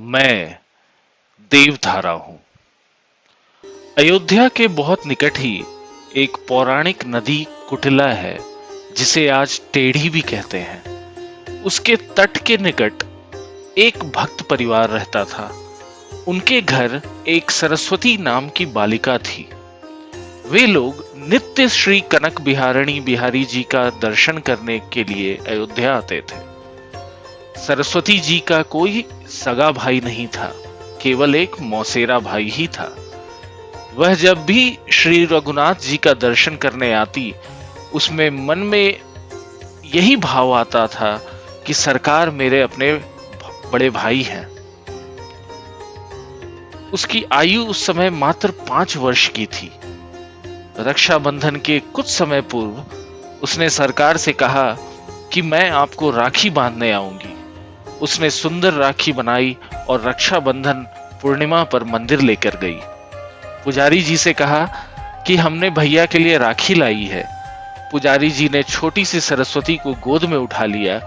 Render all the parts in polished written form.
मैं देवधारा हूं। अयोध्या के बहुत निकट ही एक पौराणिक नदी कुटिला है, जिसे आज टेढ़ी भी कहते हैं। उसके तट के निकट एक भक्त परिवार रहता था। उनके घर एक सरस्वती नाम की बालिका थी। वे लोग नित्य श्री कनक बिहारिणी बिहारी जी का दर्शन करने के लिए अयोध्या आते थे। सरस्वती जी का कोई सगा भाई नहीं था, केवल एक मौसेरा भाई ही था। वह जब भी श्री रघुनाथ जी का दर्शन करने आती, उसमें मन में यही भाव आता था कि सरकार मेरे अपने बड़े भाई हैं। उसकी आयु उस समय मात्र 5 वर्ष की थी। रक्षाबंधन के कुछ समय पूर्व उसने सरकार से कहा कि मैं आपको राखी बांधने आऊंगी। उसने सुंदर राखी बनाई और रक्षाबंधन पूर्णिमा पर मंदिर लेकर गई। पुजारी जी से कहा कि हमने भैया के लिए राखी लाई है। पुजारी जी ने छोटी सी सरस्वती को गोद में उठा लिया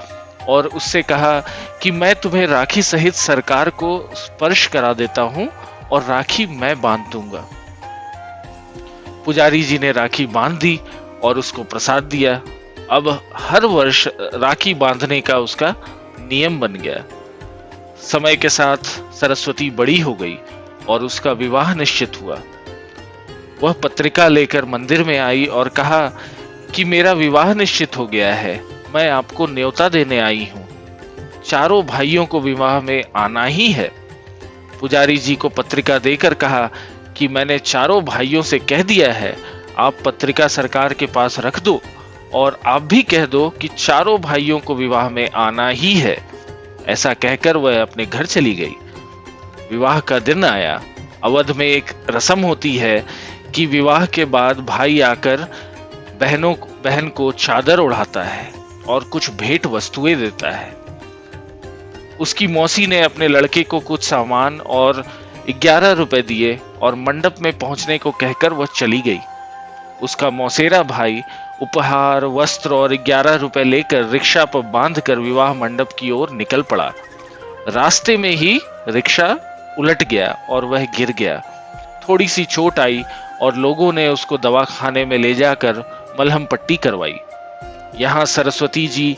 और उससे कहा कि मैं तुम्हें राखी सहित सरकार को स्पर्श करा देता हूं और राखी मैं बांध दूंगा। पुजारी जी ने राखी बांध दी और उसको प्रसाद दिया। अब हर वर्ष राखी बांधने का उसका नियम बन गया। समय के साथ सरस्वती बड़ी हो गई और उसका विवाह निश्चित हुआ। वह पत्रिका लेकर मंदिर में आई और कहा कि मेरा विवाह निश्चित हो गया है, मैं आपको न्योता देने आई हूं। चारों भाइयों को विवाह में आना ही है। पुजारी जी को पत्रिका देकर कहा कि मैंने चारों भाइयों से कह दिया है, आप पत्रिका सरकार के पास रख दो और आप भी कह दो कि चारों भाइयों को विवाह में आना ही है। ऐसा कहकर वह अपने घर चली गई। विवाह का दिन आया। अवध में एक रस्म होती है कि विवाह के बाद भाई आकर बहन को चादर ओढ़ाता है और कुछ भेंट वस्तुएं देता है। उसकी मौसी ने अपने लड़के को कुछ सामान और 11 रुपए दिए और मंडप में पहुंचने को कहकर वह चली गई। उसका मौसेरा भाई उपहार, वस्त्र और 11 रुपए लेकर रिक्शा पर बांधकर विवाह मंडप की ओर निकल पड़ा। रास्ते में ही रिक्शा उलट गया और वह गिर गया। थोड़ी सी चोट आई और लोगों ने उसको दवाखाने में ले जाकर मलहम पट्टी करवाई। यहाँ सरस्वती जी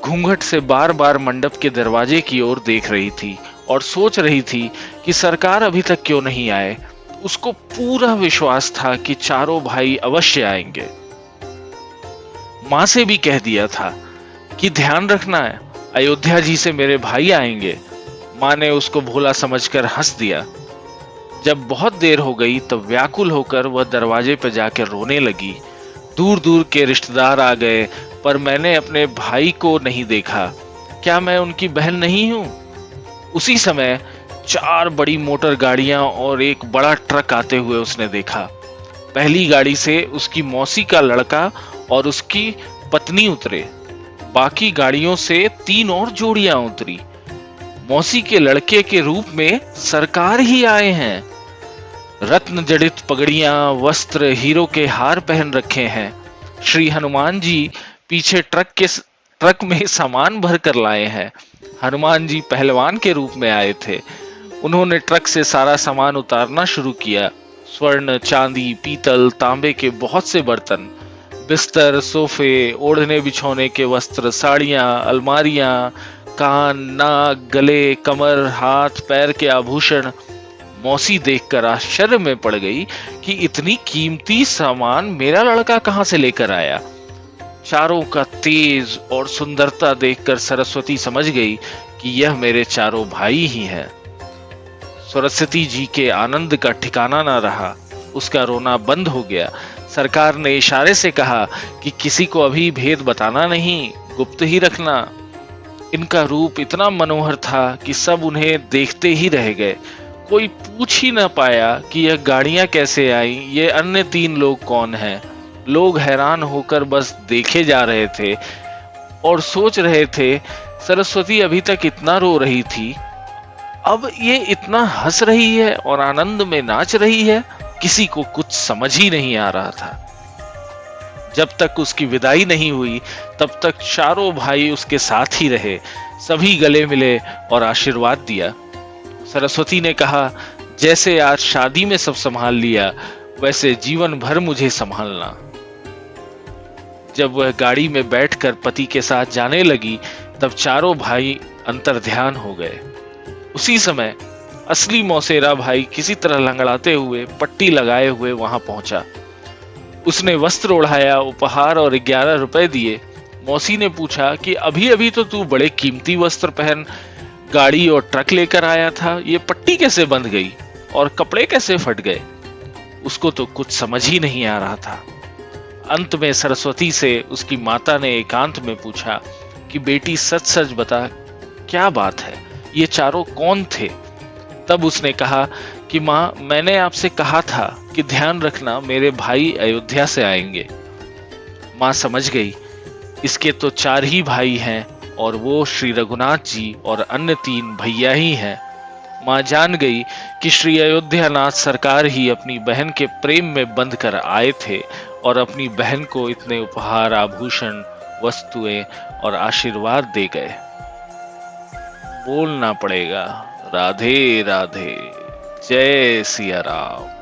घूंघट से बार बार मंडप के दरवाजे की ओर देख रही थी और सोच रही थी कि सरकार अभी तक क्यों नहीं आए। उसको पूरा विश्वास था कि चारों भाई अवश्य आएंगे। मां से भी कह दिया था कि ध्यान रखना है, अयोध्या जी से मेरे भाई आएंगे। मां ने उसको भोला समझकर हंस दिया। जब बहुत देर हो गई तब व्याकुल होकर वह दरवाजे पर जाकर रोने लगी। दूर दूर के रिश्तेदार आ गए, पर मैंने अपने भाई को नहीं देखा। क्या मैं उनकी बहन नहीं हूं? उसी समय 4 बड़ी मोटर गाड़ियां और एक बड़ा ट्रक आते हुए उसने देखा। पहली गाड़ी से उसकी मौसी का लड़का और उसकी पत्नी उतरे। बाकी गाड़ियों से 3 और जोड़ियां उतरी। मौसी के लड़के के रूप में सरकार ही आए हैं। रत्न जड़ित पगड़ियां, वस्त्र, हीरो के हार पहन रखे हैं। श्री हनुमान जी पीछे ट्रक में सामान भर कर लाए हैं। हनुमान जी पहलवान के रूप में आए थे। उन्होंने ट्रक से सारा सामान उतारना शुरू किया। स्वर्ण, चांदी, पीतल, तांबे के बहुत से बर्तन, बिस्तर, सोफे, ओढ़ने बिछौने के वस्त्र, साड़ियां, अलमारियां, कान, नाक, गले, कमर, हाथ पैर के आभूषण। मौसी देखकर आश्चर्य में पड़ गई कि इतनी कीमती सामान मेरा लड़का कहां से लेकर आया। चारों का तेज और सुंदरता देखकर सरस्वती समझ गई कि यह मेरे चारों भाई ही हैं। सरस्वती जी के आनंद का ठिकाना ना रहा। उसका रोना बंद हो गया। सरकार ने इशारे से कहा कि किसी को अभी भेद बताना नहीं, गुप्त ही रखना। इनका रूप इतना मनोहर था कि सब उन्हें देखते ही रह गए। कोई पूछ ही न पाया कि यह गाड़ियां कैसे आईं, ये अन्य 3 लोग कौन हैं। लोग हैरान होकर बस देखे जा रहे थे और सोच रहे थे, सरस्वती अभी तक इतना रो रही थी, अब ये इतना हंस रही है और आनंद में नाच रही है। किसी को कुछ समझ ही नहीं आ रहा था। जब तक उसकी विदाई नहीं हुई तब तक चारों भाई उसके साथ ही रहे। सभी गले मिले और आशीर्वाद दिया। सरस्वती ने कहा, जैसे आज शादी में सब संभाल लिया, वैसे जीवन भर मुझे संभालना। जब वह गाड़ी में बैठकर पति के साथ जाने लगी, तब चारों भाई अंतर्ध्यान हो गए। उसी समय असली मौसेरा भाई किसी तरह लंगड़ाते हुए, पट्टी लगाए हुए वहां पहुंचा। उसने वस्त्र ओढ़ाया, उपहार और 11 रुपए दिए। मौसी ने पूछा कि अभी अभी तो तू बड़े कीमती वस्त्र पहन गाड़ी और ट्रक लेकर आया था, ये पट्टी कैसे बंध गई और कपड़े कैसे फट गए? उसको तो कुछ समझ ही नहीं आ रहा था। अंत में सरस्वती से उसकी माता ने एकांत में पूछा कि बेटी सच सच बता, क्या बात है, ये चारों कौन थे? तब उसने कहा कि माँ, मैंने आपसे कहा था कि ध्यान रखना मेरे भाई अयोध्या से आएंगे। माँ समझ गई, इसके तो 4 ही भाई हैं और वो श्री रघुनाथ जी और अन्य 3 भैया ही हैं। माँ जान गई कि श्री अयोध्यानाथ सरकार ही अपनी बहन के प्रेम में बंध कर आए थे और अपनी बहन को इतने उपहार, आभूषण, वस्तुएं और आशीर्वाद दे गए। बोलना पड़ेगा, राधे राधे, जय सिया राम।